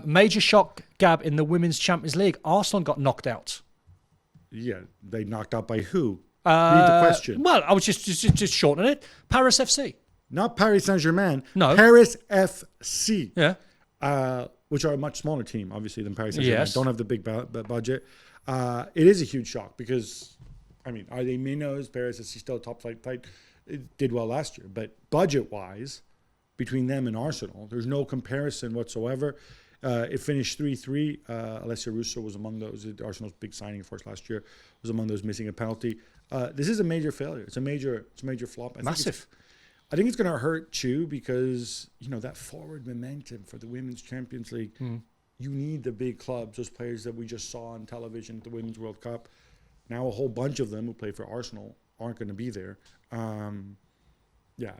Major shock, Gab, in the Women's Champions League. Arsenal got knocked out. Yeah, they knocked out by who? Read the question. Well, I was just shortening it. Paris FC. Not Paris Saint-Germain. No. Paris FC. Yeah. Which are a much smaller team, obviously, than Paris Saint-Germain. Yes. Don't have the big budget. It is a huge shock because, I mean, are they minnows? Paris FC still top flight. It did well last year. But budget-wise, between them and Arsenal, there's no comparison whatsoever. It finished 3-3. Alessia Russo was among those. Arsenal's big signing, of course, last year was among those missing a penalty. This is a major failure. It's a major flop. Massive. I think it's going to hurt too because, that forward momentum for the Women's Champions League, you need the big clubs, those players that we just saw on television at the Women's World Cup. Now a whole bunch of them who play for Arsenal aren't going to be there.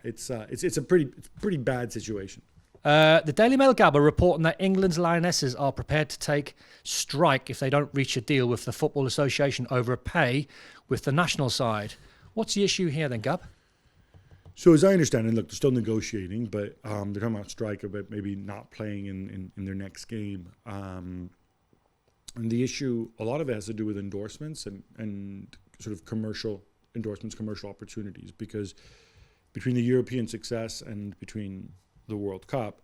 It's a pretty bad situation. The Daily Mail, Gab, are reporting that England's Lionesses are prepared to take strike if they don't reach a deal with the Football Association over a pay with the national side. What's the issue here then, Gab? So as I understand it, look, they're still negotiating, but they're talking about strike, about maybe not playing in their next game. And the issue, a lot of it has to do with endorsements and sort of commercial endorsements, commercial opportunities, because between the European success and between the World Cup,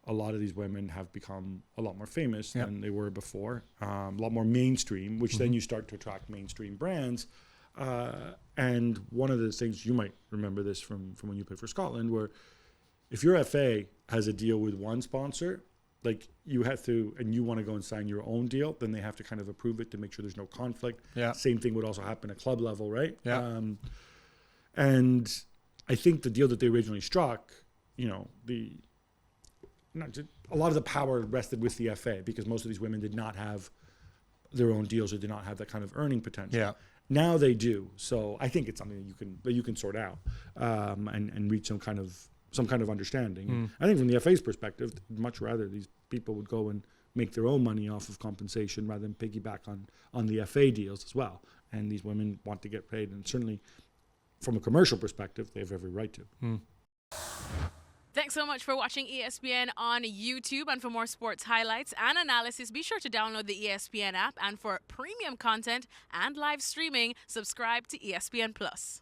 a lot of these women have become a lot more famous than they were before, a lot more mainstream, which then you start to attract mainstream brands. And one of the things, you might remember this from when you played for Scotland, where if your FA has a deal with one sponsor, like you have to, and you want to go and sign your own deal, then they have to kind of approve it to make sure there's no conflict. Yeah. Same thing would also happen at club level, right? Yeah. And I think the deal that they originally struck, a lot of the power rested with the FA because most of these women did not have their own deals or did not have that kind of earning potential. Yeah. Now they do. So I think it's something that you can sort out and reach some kind of understanding. I think from the FA's perspective, I'd much rather these people would go and make their own money off of compensation rather than piggyback on the FA deals as well. And these women want to get paid, and certainly from a commercial perspective, they have every right to. Thanks so much for watching ESPN on YouTube. And for more sports highlights and analysis, be sure to download the ESPN app. And for premium content and live streaming, subscribe to ESPN Plus.